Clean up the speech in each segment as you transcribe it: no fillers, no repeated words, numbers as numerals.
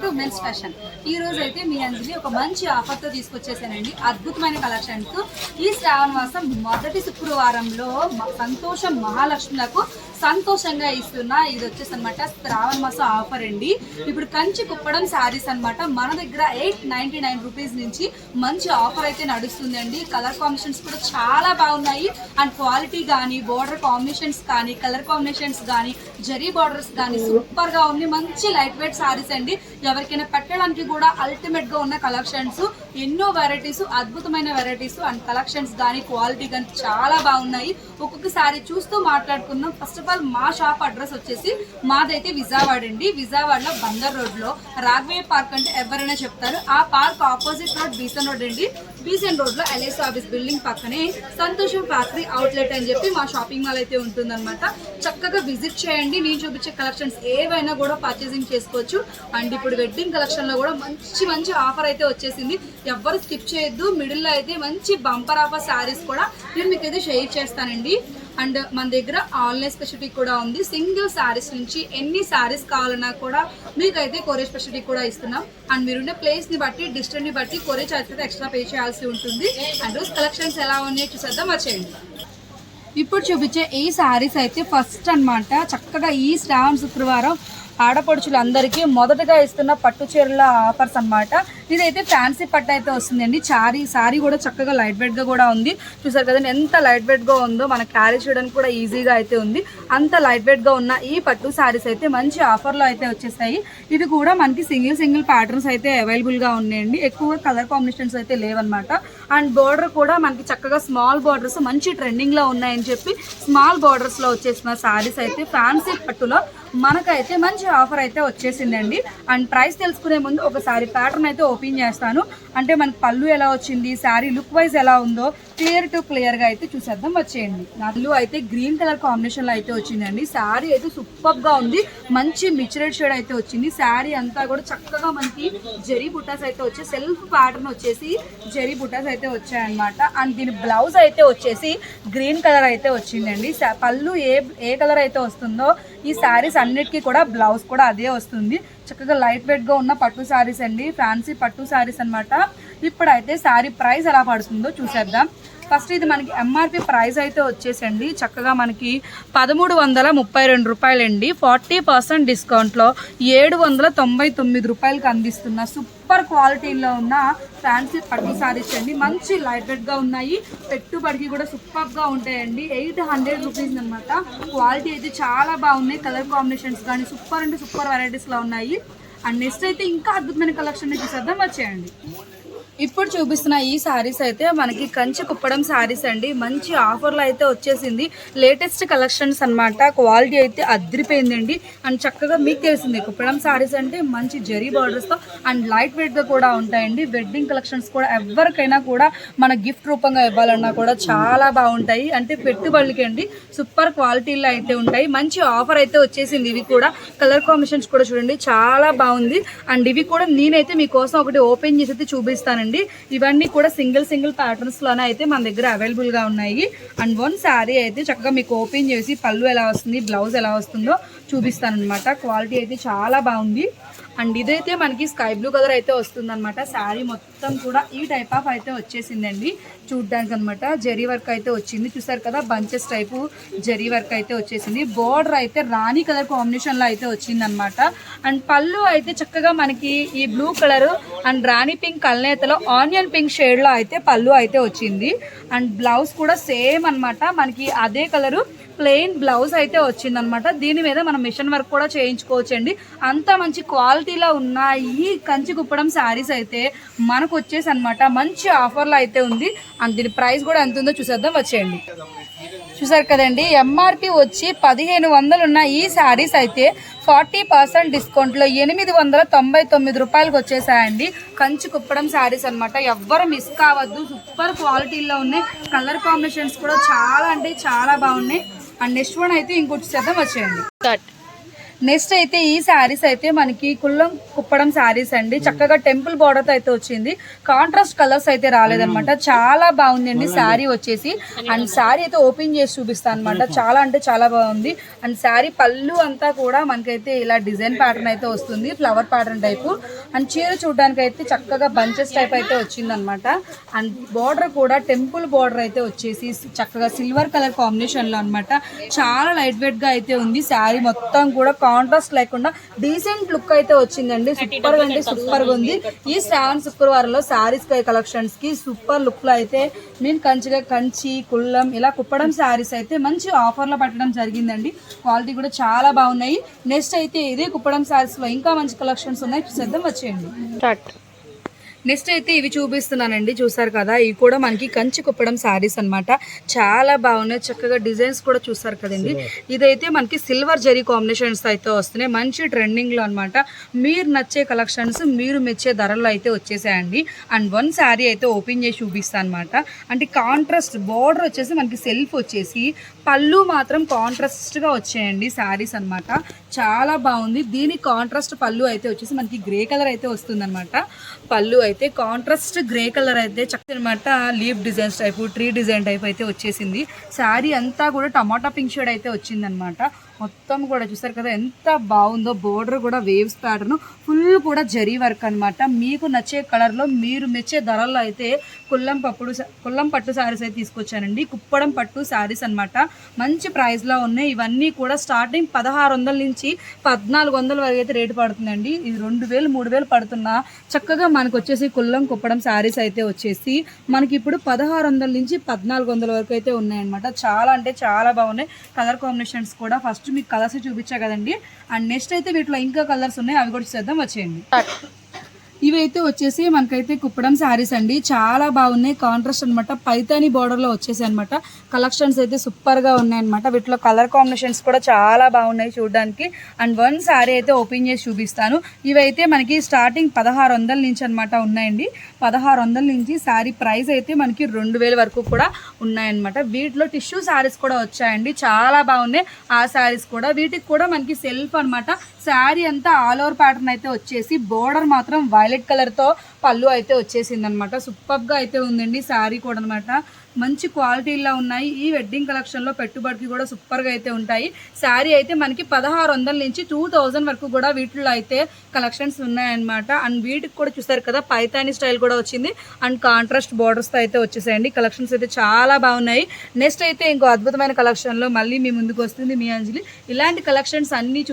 To men's fashion. ఈ రోజు అయితే మీ అందరినీ ఒక మంచి ఆఫర్ తో తీసుకొచ్చేసానండి. అద్భుతమైన కలెక్షన్స్. ఈ శ్రావణ మాసం మొదటి శుక్రవారంలో సంతోషం మహాలక్ష్ములకు సంతోషంగా ఇస్తున్న ఇది వచ్చేసి అనమాట శ్రావణ మాసం ఆఫర్ అండి. ఇప్పుడు కంచి కుప్పడం శారీస్ అనమాట మన దగ్గర 899 రూపీస్ నుంచి మంచి ఆఫర్ అయితే నడుస్తుంది అండి. కలర్ కాంబినేషన్స్ కూడా చాలా బాగున్నాయి అండ్ క్వాలిటీ కానీ బోర్డర్ కాంబినేషన్స్ కానీ కలర్ కాంబినేషన్స్ కానీ జరీ బార్డర్స్ కానీ సూపర్ గా ఉంది. మంచి లైట్ వెయిట్ సారీస్ అండి. ఎవరికైనా పెట్టడానికి కూడా అల్టిమేట్ గా ఉన్న కలెక్షన్స్, ఎన్నో వెరైటీస్, అద్భుతమైన వెరైటీస్ అండ్ కలెక్షన్స్ కానీ క్వాలిటీ కానీ చాలా బాగున్నాయి. ఒక్కొక్క సారీ చూస్తూ మాట్లాడుకుందాం. ఫస్ట్ ఆఫ్ ఆల్ మా షాప్ అడ్రస్ వచ్చేసి మాదైతే విజయవాడ అండి. విజయవాడలో బందర్ రోడ్ లో రాఘవయ్య పార్క్ అంటే ఎవరైనా చెప్తారు. ఆ పార్క్ ఆపోజిట్ రోడ్ బీసన్ రోడ్ అండి. బీసన్ రోడ్ లో ఎల్ఐసి ఆఫీస్ బిల్డింగ్ పక్కనే సంతోషం ఫ్యాక్టరీ అవుట్లెట్ అని చెప్పి మా షాపింగ్ మాల్ అయితే ఉంటుందన్నమాట. చక్కగా విజిట్ చేయండి. నేను చూపించే కలెక్షన్స్ ఏవైనా కూడా పర్చేసింగ్ చేసుకోవచ్చు. అండ్ ఇప్పుడు వెడ్డింగ్ కలెక్షన్ లో కూడా మంచి మంచి ఆఫర్ అయితే వచ్చేసింది. ఎవ్వరు స్కిప్ చేయొద్దు. మిడిల్ లో అయితే మంచి బంపర్ ఆఫర్ శారీస్ కూడా నేను మీకు అయితే షేర్ చేస్తానండి. అండ్ మన దగ్గర ఆన్లైన్ స్పెషాలిటీ కూడా ఉంది. సింగిల్ శారీస్ నుంచి ఎన్ని శారీస్ కావాలన్నా కూడా మీకైతే కొరియర్ స్పెషాలిటీ కూడా ఇస్తున్నాం. అండ్ మీరున్న ప్లేస్ ని బట్టి డిస్టెన్స్ ని బట్టి కొరియర్ చార్జ్ అయితే ఎక్స్ట్రా పే చేయాల్సి ఉంటుంది. అండ్ రోజు కలెక్షన్స్ ఎలా ఉన్నాయో చూసేద్దాం వచ్చేయండి. ఇప్పుడు చూపించే ఈ శారీస్ అయితే ఫస్ట్ అనమాట. చక్కగా ఈ శ్రావణ శుక్రవారం ఆడపడుచులందరికీ మొదటగా ఇస్తున్న పట్టు చీరల ఆఫర్స్ అనమాట. ఇదైతే ఫ్యాన్సీ పట్టు అయితే వస్తుందండి. సారీ కూడా చక్కగా లైట్ వెయిట్ గా కూడా ఉంది. చూసారు కదండి ఎంత లైట్ వెయిట్ గా ఉందో. మనకు క్యారీ చేయడానికి కూడా ఈజీగా అయితే ఉంది. అంత లైట్ వెయిట్ గా ఉన్న ఈ పట్టు సారీస్ అయితే మంచి ఆఫర్ లో అయితే వచ్చేసాయి. ఇది కూడా మనకి సింగిల్ ప్యాటర్న్స్ అయితే అవైలబుల్ గా ఉన్నాయండి. ఎక్కువ కలర్ కాంబినేషన్స్ అయితే లేవన్నమాట. అండ్ బోర్డర్ కూడా మనకి చక్కగా స్మాల్ బోర్డర్స్ మంచి ట్రెండింగ్ లో ఉన్నాయని చెప్పి స్మాల్ బోర్డర్స్ లో వచ్చేసిన సారీస్ అయితే ఫ్యాన్సీ పట్టులో మనకైతే మంచి ఆఫర్ అయితే వచ్చేసిందండి. అండ్ ప్రైస్ తెలుసుకునే ముందు ఒకసారి ప్యాటర్న్ అయితే ఓపెన్ చేస్తాను. అంటే మనకి పళ్ళు ఎలా వచ్చింది, శారీ లుక్ వైజ్ ఎలా ఉందో క్లియర్ టు క్లియర్ గా అయితే చూసేద్దాం వచ్చేయండి. పళ్ళు అయితే గ్రీన్ కలర్ కాంబినేషన్ లో అయితే వచ్చిందండి. శారీ అయితే సూపర్ గా ఉంది. మంచి మిక్స్డ్ షేడ్ అయితే వచ్చింది. శారీ అంతా కూడా చక్కగా మనకి జరీ బుట్టాస్ అయితే వచ్చాయి. సెల్ఫ్ ప్యాటర్న్ వచ్చేసి జరీ బుట్టాస్ అయితే వచ్చాయన్నమాట. అండ్ దీని బ్లౌజ్ అయితే వచ్చేసి గ్రీన్ కలర్ అయితే వచ్చిందండి. పళ్ళు ఏ కలర్ అయితే వస్తుందో ఈ శారీస్ అన్నిటికీ కూడా బ్లౌజ్ కూడా అదే వస్తుంది. చక్కగా లైట్ వెయిట్ గా ఉన్న పట్టు శారీస్ అండి. ఫ్యాన్సీ పట్టు శారీస్ అనమాట. ఇప్పుడైతే శారీ ప్రైస్ ఎలా పడుతుందో చూసేద్దాం. ఫస్ట్ ఇది మనకి ఎంఆర్పి ప్రైస్ అయితే వచ్చేసండి చక్కగా మనకి 1332 రూపాయలండి. 40% డిస్కౌంట్లో 799 రూపాయలకి అందిస్తున్న సూపర్ క్వాలిటీలో ఉన్న ఫ్యాన్సీ పట్టు శారీస్ అండి. మంచి లైట్ వెయిట్ గా ఉన్నాయి. పెట్టుబడికి కూడా సూపర్ గా ఉంటాయండి. 800 రూపీస్ అనమాట. క్వాలిటీ అయితే చాలా బాగున్నాయి. కలర్ కాంబినేషన్స్ కానీ సూపర్ అంటే సూపర్ వెరైటీస్ లో ఉన్నాయి. అండ్ నెక్స్ట్ అయితే ఇంకా అద్భుతమైన కలెక్షన్ చూసేద్దాం వచ్చేయండి. ఇప్పుడు చూపిస్తున్న ఈ శారీస్ అయితే మనకి కంచి కుప్పడం శారీస్ అండి. మంచి ఆఫర్లో అయితే వచ్చేసింది. లేటెస్ట్ కలెక్షన్స్ అనమాట. క్వాలిటీ అయితే అదిరిపోయిందండి. అండ్ చక్కగా మీకు తెలిసింది కుప్పడం శారీస్ అంటే మంచి జరీ బార్డర్స్తో అండ్ లైట్ వెయిట్గా కూడా ఉంటాయండి. వెడ్డింగ్ కలెక్షన్స్ కూడా ఎవరికైనా కూడా మన గిఫ్ట్ రూపంగా ఇవ్వాలన్నా కూడా చాలా బాగుంటాయి. అంటే పెట్టుబడులకి అండి సూపర్ క్వాలిటీలో అయితే ఉంటాయి. మంచి ఆఫర్ అయితే వచ్చేసింది. ఇవి కూడా కలర్ కాంబినేషన్స్ కూడా చూడండి చాలా బాగుంది. అండ్ ఇవి కూడా నేనైతే మీకోసం ఒకటి ఓపెన్ చేసి అయితే చూపిస్తానండి. ఇవన్నీ కూడా సింగిల్ ప్యాటర్న్స్ లోనే అయితే మన దగ్గర అవైలబుల్ గా ఉన్నాయి. అండ్ వన్ శారీ అయితే చక్కగా మీకు ఓపెన్ చేసి పళ్ళు ఎలా వస్తుంది, బ్లౌజ్ ఎలా వస్తుందో చూపిస్తాను అనమాట. క్వాలిటీ అయితే చాలా బాగుంది. అండ్ ఇదైతే మనకి స్కై బ్లూ కలర్ అయితే వస్తుంది అనమాట. శారీ మొత్తం కూడా ఈ టైప్ ఆఫ్ అయితే వచ్చేసిందండి చూడ్డానికి అనమాట. జరీ వర్క్ అయితే వచ్చింది. చూసారు కదా బంచెస్ టైపు జరీ వర్క్ అయితే వచ్చేసింది. బోర్డర్ అయితే రాణి కలర్ కాంబినేషన్ లో అయితే వచ్చింది అనమాట. అండ్ పళ్ళు అయితే చక్కగా మనకి ఈ blue colour and rani pink కల్నేతలో ఆనియన్ పింక్ షేడ్ లో అయితే పళ్ళు అయితే వచ్చింది. అండ్ బ్లౌజ్ కూడా సేమ్ అనమాట. మనకి అదే కలరు ప్లెయిన్ బ్లౌజ్ అయితే వచ్చిందనమాట. దీని మీద మనం మిషన్ వర్క్ కూడా చేయించుకోవచ్చండి. అంత మంచి క్వాలిటీలో ఉన్న ఈ కంచి కుప్పడం శారీస్ అయితే మనకు వచ్చేసి అనమాట మంచి ఆఫర్లో అయితే ఉంది. అండ్ దీని ప్రైస్ కూడా ఎంత ఉందో చూసేద్దాం వచ్చేయండి. చూసారు కదండి ఎంఆర్పి వచ్చి 1500 ఉన్న ఈ శారీస్ అయితే 40% డిస్కౌంట్లో 899 రూపాయలకు వచ్చేసాయండి. కంచి కుప్పడం శారీస్ అనమాట. ఎవ్వరు మిస్ కావద్దు. సూపర్ క్వాలిటీలో ఉన్నాయి. కలర్ కాంబినేషన్స్ కూడా చాలా అంటే చాలా బాగున్నాయి. అండ్ నెక్స్ట్ వన్ అయితే ఇంకోటి చేద్దాం వచ్చేయండి. నెక్స్ట్ అయితే ఈ శారీస్ అయితే మనకి కుప్పడం శారీస్ అండి. చక్కగా టెంపుల్ బార్డర్ అయితే వచ్చింది. కాంట్రాస్ట్ కలర్స్ అయితే రాలేదన్నమాట. చాలా బాగుంది అండి శారీ వచ్చేసి. అండ్ శారీ అయితే ఓపెన్ చేసి చూపిస్తాను అనమాట. చాలా అంటే చాలా బాగుంది. అండ్ శారీ పళ్ళు అంతా కూడా మనకైతే ఇలా డిజైన్ ప్యాటర్న్ అయితే వస్తుంది, ఫ్లవర్ ప్యాటర్న్ టైపు. అండ్ చీర చూడడానికి అయితే చక్కగా బంచెస్ టైప్ అయితే వచ్చింది అనమాట. అండ్ బార్డర్ కూడా టెంపుల్ బార్డర్ అయితే వచ్చేసి చక్కగా సిల్వర్ కలర్ కాంబినేషన్ లో అనమాట. చాలా లైట్ వెయిట్ గా అయితే ఉంది. శారీ మొత్తం కూడా కాంట్రాస్ట్ లేకుండా డీసెంట్ లుక్ అయితే వచ్చిందండి. సూపర్ గా అంటే సూపర్ గా ఉంది. ఈ శ్రావణ శుక్రవారంలో శారీస్ కలెక్షన్స్ కి సూపర్ లుక్ లో అయితే నేను కంచి కుల్లం ఇలా కుప్పడం శారీస్ అయితే మంచి ఆఫర్ లో పెట్టడం జరిగిందండి. క్వాలిటీ కూడా చాలా బాగున్నాయి. నెక్స్ట్ అయితే ఇదే కుప్పడం శారీస్ లో ఇంకా మంచి కలెక్షన్స్ ఉన్నాయి, చూసేద్దాం వచ్చేయండి. నెక్స్ట్ అయితే ఇవి చూపిస్తున్నానండి, చూసారు కదా. ఇవి కూడా మనకి కంచి కుప్పడం శారీస్ అనమాట. చాలా బాగున్నాయి, చక్కగా డిజైన్స్ కూడా చూసారు కదండి. ఇదైతే మనకి సిల్వర్ జరీ కాంబినేషన్స్ అయితే వస్తున్నాయి, మంచి ట్రెండింగ్ లో అనమాట. మీరు నచ్చే కలెక్షన్స్ మీరు మెచ్చే ధరల్లో అయితే వచ్చేసాయండి. అండ్ వన్ శారీ అయితే ఓపెన్ చేసి చూపిస్తాను అనమాట. అంటే కాంట్రాస్ట్ బార్డర్ వచ్చేసి మనకి సెల్ఫ్ వచ్చేసి, పళ్ళు మాత్రం కాంట్రాస్ట్ గా వచ్చాయండి శారీస్ అనమాట. చాలా బాగుంది. దీని కాంట్రాస్ట్ పళ్ళు అయితే వచ్చేసి మనకి గ్రే కలర్ అయితే వస్తుంది అనమాట. పళ్ళు అయితే కాంట్రాస్ట్ గ్రే కలర్ అయితే చక్కగా అనమాట. Leaf designs type, tree design type అయితే వచ్చేసింది. శారీ అంతా కూడా టమాటా పింక్ షేడ్ అయితే వచ్చింది అనమాట. మొత్తం కూడా చూసారు కదా ఎంత బాగుందో. బోర్డర్ కూడా వేవ్స్ ప్యాటర్న్ ఫుల్ కూడా జరీ వర్క్ అనమాట. మీకు నచ్చే కలర్లో మీరు మెచ్చే ధరల్లో అయితే కుల్లం పట్టు శారీస్ అయితే తీసుకొచ్చానండి. కుప్పడం పట్టు శారీస్ అనమాట. మంచి ప్రైస్లో ఉన్నాయి. ఇవన్నీ కూడా స్టార్టింగ్ 1600 నుంచి 1400 వరకు అయితే రేటు పడుతుందండి. ఇది 2000 3000 పడుతున్నా చక్కగా మనకు వచ్చేసి కుప్పడం శారీస్ అయితే వచ్చేసి మనకి ఇప్పుడు 1600 నుంచి 1400 వరకు అయితే ఉన్నాయన్నమాట. చాలా అంటే చాలా బాగున్నాయి. కలర్ కాంబినేషన్స్ కూడా ఫస్ట్ మీకు కలర్స్ చూపించా కదండి. అండ్ నెక్స్ట్ అయితే వీటిలో ఇంకా కలర్స్ ఉన్నాయి, అవి కూడా చూద్దాం వచ్చేయండి. ఇవైతే వచ్చేసి మనకైతే కుప్పడం శారీస్ అండి. చాలా బాగున్నాయి, కాంట్రాస్ట్ అనమాట. పైతాని బార్డర్ లో వచ్చేసి అనమాట. కలెక్షన్స్ అయితే సూపర్ గా ఉన్నాయన్నమాట. వీటిలో కలర్ కాంబినేషన్స్ కూడా చాలా బాగున్నాయి చూడడానికి. అండ్ వన్ శారీ అయితే ఓపెన్ చేసి చూపిస్తాను. ఇవైతే మనకి స్టార్టింగ్ 1600 నుంచి అనమాట ఉన్నాయండి. 1600 నుంచి శారీ ప్రైస్ అయితే మనకి 2000 వరకు కూడా ఉన్నాయన్నమాట. వీటిలో టిష్యూ శారీస్ కూడా వచ్చాయండి, చాలా బాగున్నాయి ఆ శారీస్ కూడా. వీటికి కూడా మనకి సెల్ఫ్ అనమాట. శారీ అంతా ఆల్ ఓవర్ ప్యాటర్న్ అయితే వచ్చేసి బోర్డర్ మాత్రం వైలెట్ కలర్ తో పళ్ళు అయితే వచ్చేసింది అనమాట. సూపర్ గా అయితే ఉందండి శారీ కూడా అనమాట. మంచి క్వాలిటీలో ఉన్నాయి. ఈ వెడ్డింగ్ కలెక్షన్ లో పెట్టుబడికి కూడా సూపర్ గా అయితే ఉంటాయి. శారీ అయితే మనకి 1600 నుంచి 2000 వరకు కూడా వీటిలో అయితే కలెక్షన్స్ ఉన్నాయన్నమాట. అండ్ వీటికి కూడా చూసారు కదా పైతాని స్టైల్ కూడా వచ్చింది. అండ్ కాంట్రాస్ట్ బోర్డర్స్ తో అయితే వచ్చేసాయండి. కలెక్షన్స్ అయితే చాలా బాగున్నాయి. నెక్స్ట్ అయితే ఇంకో అద్భుతమైన కలెక్షన్ లో మళ్ళీ మీ ముందుకు వస్తుంది మీ అంజలి. ఇలాంటి కలెక్షన్స్ అన్ని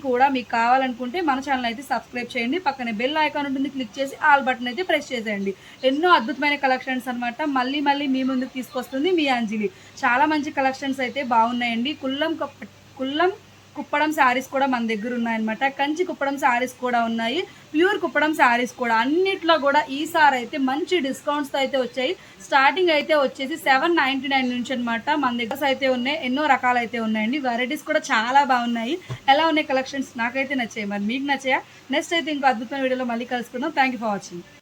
కూడా మీకు కావాలనుకుంటే మన ఛానల్ అయితే సబ్స్క్రైబ్ చేయండి. పక్కనే బెల్ ఐకాన్ ఉంటుంది, క్లిక్ చేసి ఆల్ బటన్ అయితే ప్రెస్ చేసేయండి. ఎన్నో అద్భుతమైన కలెక్షన్స్ అనమాట మళ్ళీ మీ ముందుకు తీసుకొస్తుంది మీ అంజలి. చాలా మంచి కలెక్షన్స్ అయితే బాగున్నాయండి. కుల్లం కుప్పడం శారీస్ కూడా మన దగ్గర ఉన్నాయన్నమాట. కంచి కుప్పడం శారీస్ కూడా ఉన్నాయి, ప్యూర్ కుప్పడం శారీస్ కూడా. అన్నిట్లో కూడా ఈసారి అయితే మంచి డిస్కౌంట్స్ అయితే వచ్చాయి. స్టార్టింగ్ అయితే వచ్చేసి 799 నుంచి అనమాట మన దగ్గర అయితే ఉన్నాయి. ఎన్నో రకాలు అయితే ఉన్నాయండి. వెరైటీస్ కూడా చాలా బాగున్నాయి. ఎలా ఉన్నాయి కలెక్షన్స్ నాకైతే నచ్చాయి, మరి మీకు నచ్చాయా? నెక్స్ట్ అయితే ఇంకో అద్భుతమైన వీడియోలో మళ్ళీ కలుసుకుందాం. Thank you for watching.